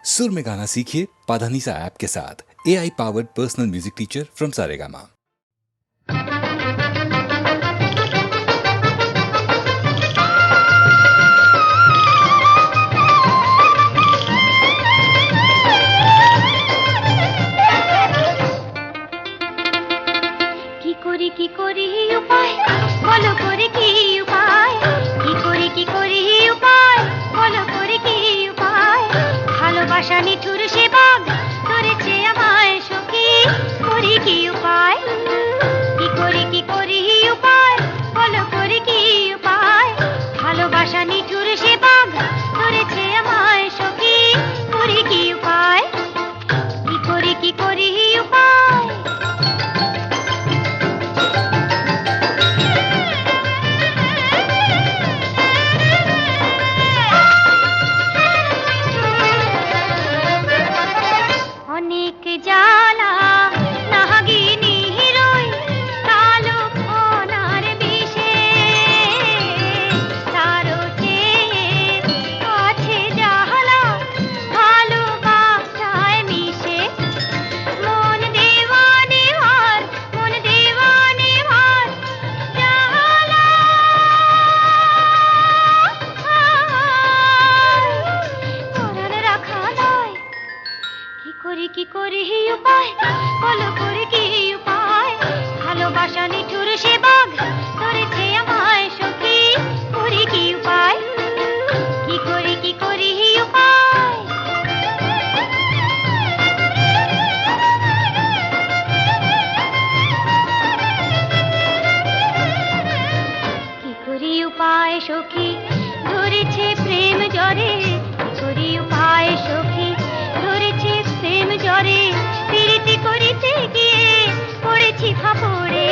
सुर में गाना सीखिए पाधानीसा ऐप के साथ। AI powered personal music teacher from Saregama. কি করি উপায় বলো করে কি উপায় কি করি উপায় বলো করে কি উপায় ভালোবাসা নিঠুর সে বাগ ধরেছে আমায় সখী করি কি উপায় কি করি উপায় বলো করে কি উপায় ভালোবাসা নিঠুর সে বাগ ধরেছে আমায় সখী করি কি উপায় কি করি উপায় অনেক জ্বালা নাগিনী হিরোই কালো ফনার বিষে তারও চেয়ে আছে জাহালা ভালোবাসায় মিশে মন দেওয়ানে ভার জাহালা পরাণ রাখা নয় কি করি উপায় বলো করে কি উপায় ভালোবাসা নিঠুর সে বাগ ধরেছে আমায় সখী করি কি উপায় কি করি উপায় কি করি উপায় সখী ধরেছে প্রেম জ্বরে কি করি উপায় সখী ধরেছে প্রেম জ্বরে প্রীতি করিতে গিয়ে পড়েছি ফাপড়ে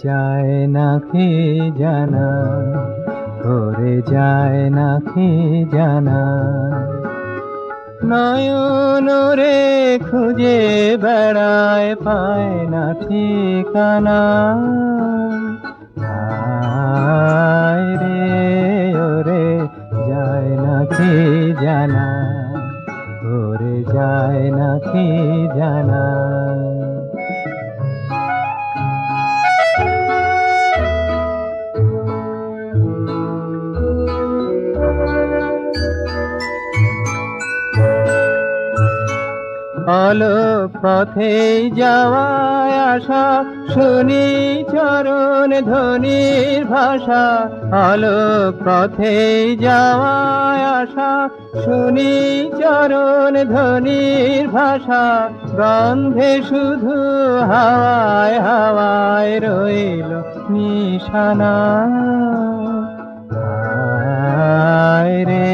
যায় না কে জানা, করে যায় না কে জানা। নয়ন রে খুঁজে বেড়ায়, পায় না ঠিকানা। হায় রে ওরে যায় না কে জানা, করে যায় না কে জানা। আলোক পথে যাওয়ায় আশা, শুনি চরণ ধ্বনির ভাষা। আলোক পথে যাওয়ায় আশা, শুনি চরণ ধ্বনির ভাষা। গন্ধে শুধু হাওয়ায় হাওয়ায় রইল নিশানা। হায় রে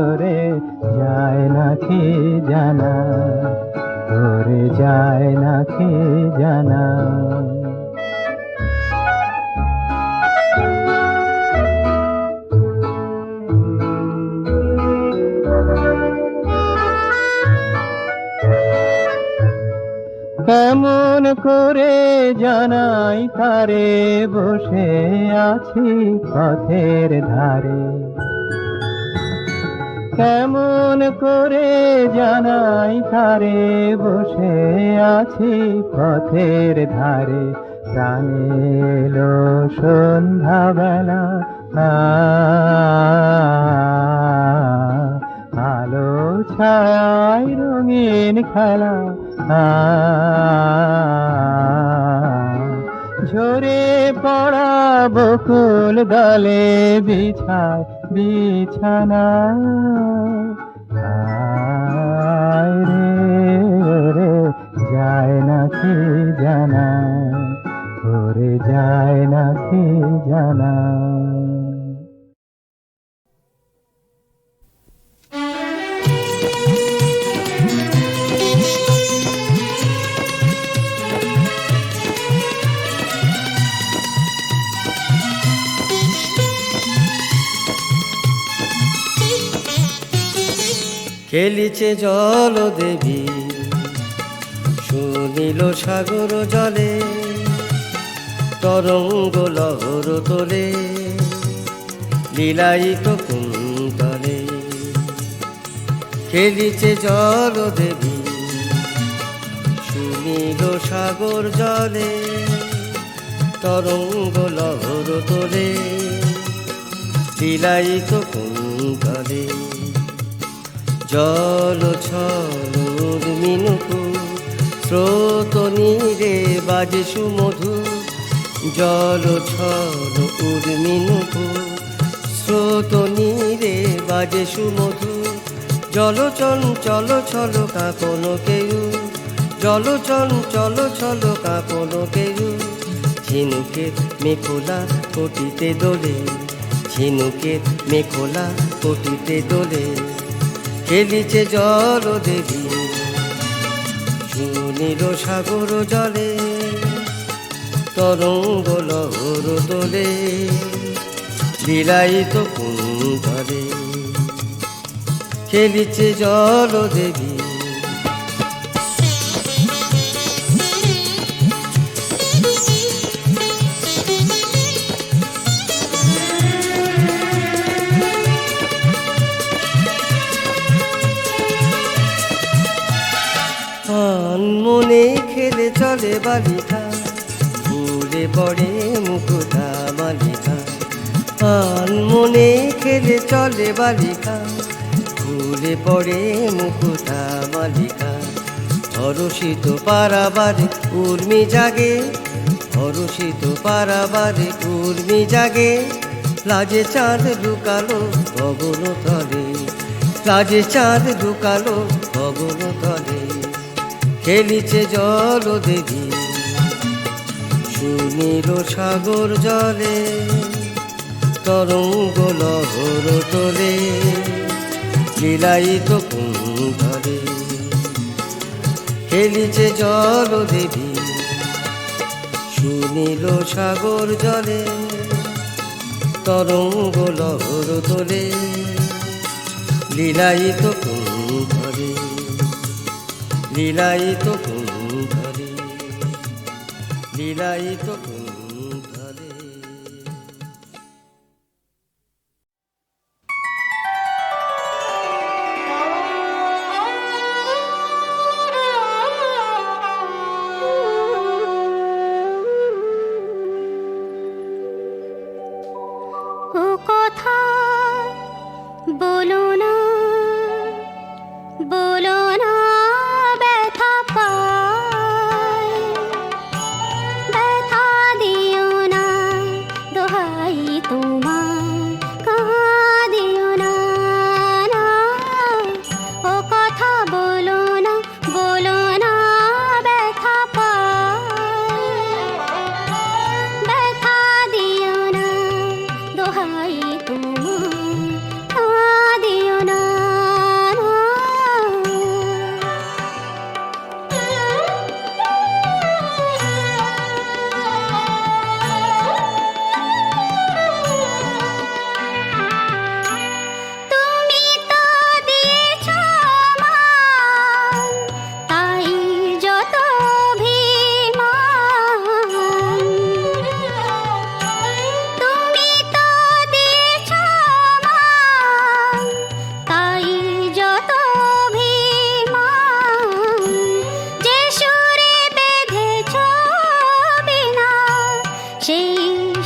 ওরে যায় না কে জানা, করে যায় না কে জানা। কেমন করে জানাই তারে, বসে আছি পথের ধারে। কেমন করে জানাই তারে, বসে আছি পথের ধারে। প্রাণে এলো সন্ধ্যাবেলা, আলো ছায় রঙিন খেলা। ঝরে পড়া বকুল দলে বিছায় বিছানা। হায় রে ওরে যায় না কে জানা, ওরে যায় না কে জানা। খেলিছে জল দেবী, শুনিল সাগর জলে। তরঙ্গ লহর তোলে, লীলায়িত কুন্তলে। খেলিছে জল দেবী, শুনিল সাগর জলে। তরঙ্গ লহর তোলে, লীলায়িত কুন্তলে। জল ছল মিনুকু, স্রোত নীরে বাজে সুমধু। জল ছল মিনুকু, স্রোত নীরে বাজে সুমধু। জল চঞ্চল ছল কাঁপন কেউ, জল চঞ্চল ছল কাঁপন কেউ। ঝিনুকের মেঘলা কোটিতে দোলে, ঝিনুকের মেঘলা কোটিতে দোলে। খেলিছে জল দেবী, শুনিল সাগর জলে। তরঙ্গ লহর তোলে, লীলায়িত কুন্তলে। খেলিছে জল দেবী। মনে খেলে চলে বালিকা, ভুলে পড়ে মুকুতা মালিকা। মনে খেলে চলে বালিকা, ভুলে পড়ে মুকুতা মালিকা। হরষিত পারাবারে উর্মি জাগে, হরষিত পারাবারে উর্মি জাগে। লাজে চাঁদ লুকালো গগন তলে, লাজে চাঁদ লুকালো গগন তলে। খেলিছে জল দেবী, শুনিল সাগর জলে। তরঙ্গ লহর তোলে, লীলায়িত কুন্তলে। খেলিছে জল দেবী, নীল সাগর জলে তরঙ্গ লহর তোলে লীলায়িত কুণ্ঠরে লীলায়িত কুণ্ঠরে লীলায়িত কুণ্ঠরে। ও কথা বলো না, বলো না ব্যথা পাই, ব্যথা দিও না দোহাই তোমার, কাঁদিও না, না। ও কথা বলো না, বলো না ব্যথা পাই, ব্যথা দিও না দোহাই তোমার, কাঁদিও না, না। তুমি তো দিয়েছ মান, তাই যত অভিমান। তুমি তো দিয়েছ মান, তাই যত অভিমান। যে সুরে বেঁধেছ বিনা, সেই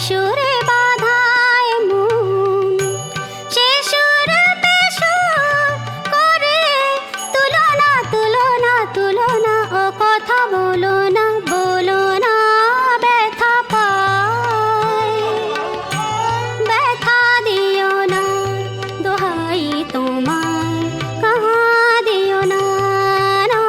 সুরে বাঁধায় মন। সে সুর বেসুর করে তুলনা, তুলনা, তুলনা। ও কথা বলো না, বলো না ব্যথা পাই, ব্যথা দিও না দোহাই তোমার, কাঁদিও না, না।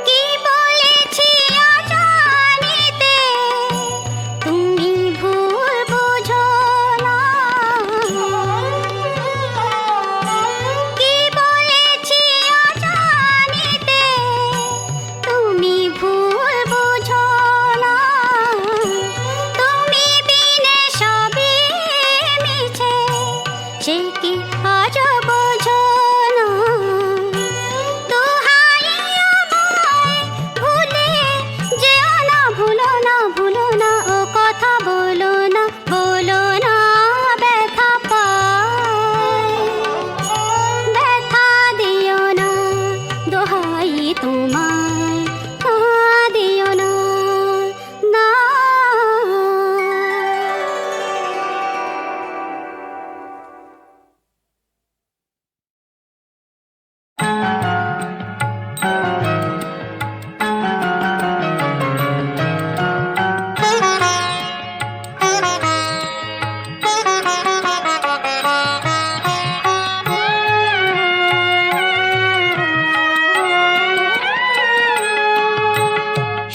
কি বলেছি অজানিতে, তুমি ভুল বুঝো না। কি বলেছি অজানিতে, তুমি ভুল বুঝো না। তুমি বিনে সবই মিছে, সে কি আজ বোঝো না। দোহাই আমায় ভুলে যেও না, ভুলো না, ভুলো না। ও কথা বলো না, বলো না ব্যথা পাই, ব্যথা দিও না দোহাই তোমার, কাঁদিও না, না।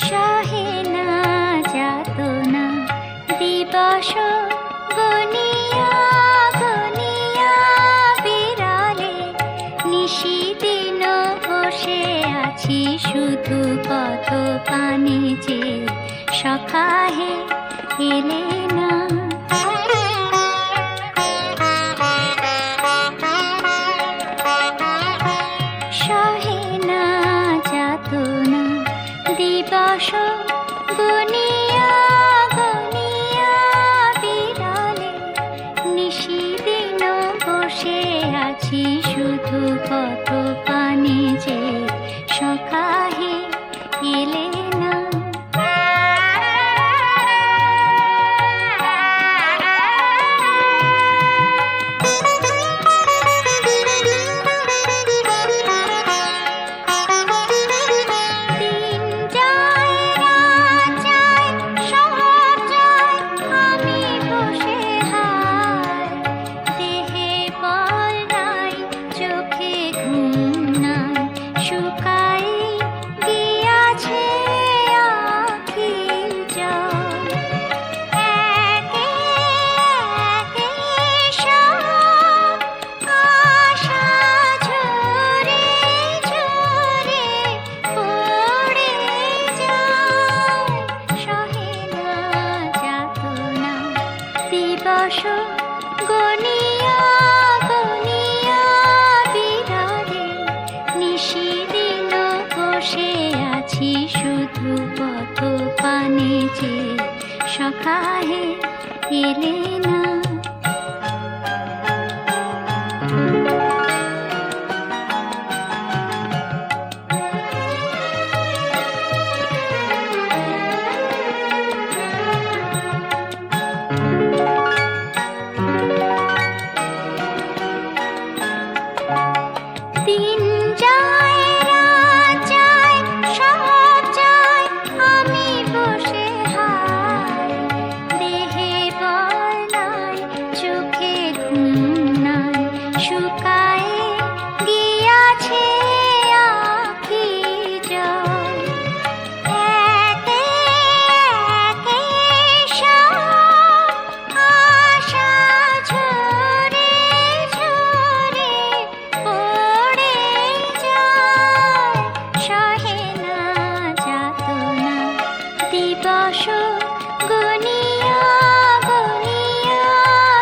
সহে না যাতনা দিবস গনিয়া, গনিয়া বিরালে নিশিদিন বসে আছি শুধু কত পানে যে সখা হে এলে না। সহে না যাতনা দিবস গনিয়া, গনিয়া বিরালে নিশিদিন বসে আছি শুধু কত পানে যে সখা হে এলে না। দিন যায় যে সখা হে এলে না। দিন যায় রাত যায় সব যায় আমি বসে হায়, দেহে বল নাই চোখে ঘুম নাই, শুকায়ে গিয়াছে আঁখি জল। একে একে সব আশা ঝরে ঝরে পড়ে যায়, সহে না যাতনা দিবস গনিয়া গনিয়া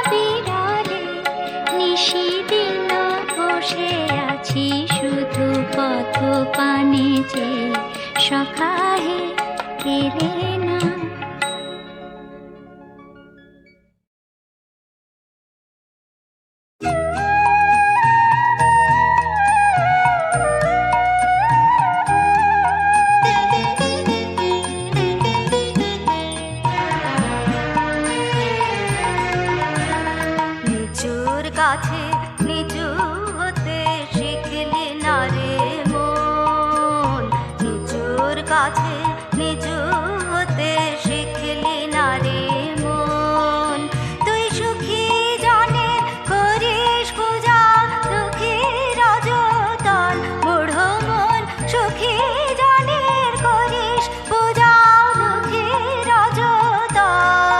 বিরলে। নিশিদিন বসে আছি শুধু পথ পানে যে সখা হে এলে না। নিচুর কাছে নিচু হতে শিখলি না রে মন, নিচুর কাছে নিচু হতে শিখলি না রে মন। তুই সুখী জনে করিস পূজা দুঃখী রজতন, মূঢ় মন সুখী জনের করিস পূজা দুঃখী রজতন।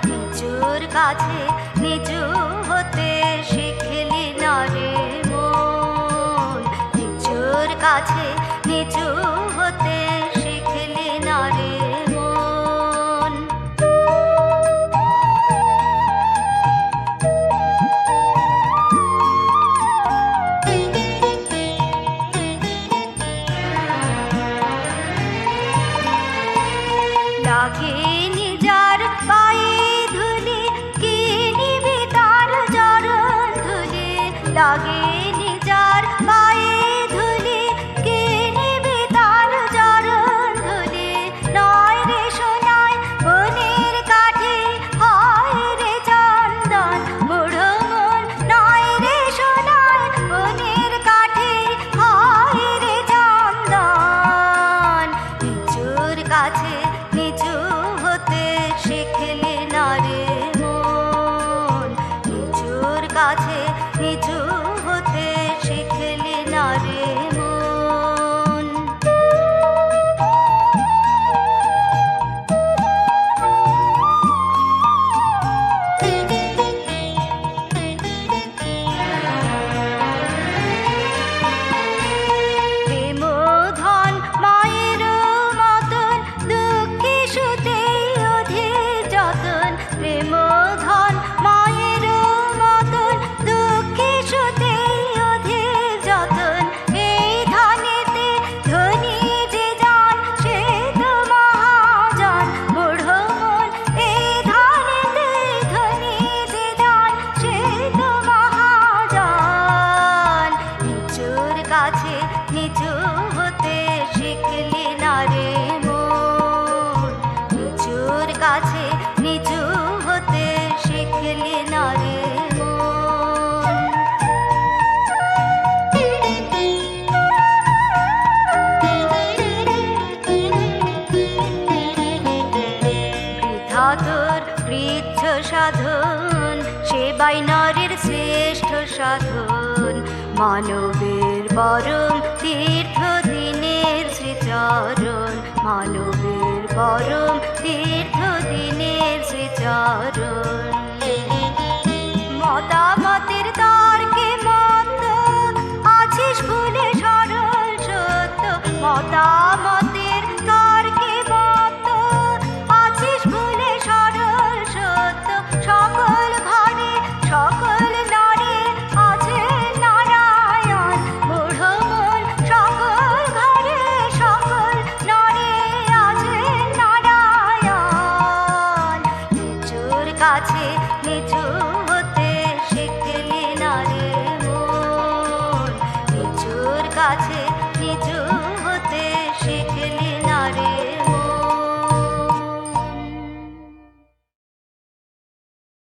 নিচুর কাছে নিচু হতে শিখলি না রে মন, নিচুর কাছে নিচু হতে শিখলি না রে মন। লাগে নিজার পায়ে ধুলি কি নিবি তার চরণ ধুলি, লাগে নিজার পায়ে ধুলি কি নিবি তার চরণ ধুলি। নয় রে সোনায় বনের কাঠে হয় রে চন্দন, মূঢ় মন নয় রে সোনায় বনের কাঠে হয় রে চন্দন। নিচুর কাছে নিচু হতে শিখলি না রে মন, নিচুর কাছে নিচু হতে শিখলি না রে মন। প্রেম ধন মায়ের মতন দুঃখী সুতে অধীর যতন, প্রেম ধন মায়ের মতন দুঃখী সুতে অধীর যতন। এই ধনেতে ধনী যে জান সে তো মহাজন, মূঢ় মন এই ধনেতে ধনী যে জান সে তো মহাজন। নিচুর কাছে নিচু হতে শিখলি না রে মন, নিচুর কাছে নিচু হতে শিখলি না রে মন। বৃথা তোর বৃদ্ধ সাধন, সেবাই নারীর শ্রেষ্ঠ সাধন। মানবের পরম তীর্থ দিনের শ্রীচরণ, মানবের পরম তীর্থ দিনের শ্রীচরণ। মতামতের তর্কে মন্দ আছিস ভুলে সরল সত্য, মতামতের তর্কে মন্দ আছিস ভুলে সরল সত্য। সকল ঘরে সকল নারী আছে নারায়ণ, মূঢ় মন সকল ঘরে সকল নারী আছে নারায়ণ। কাছে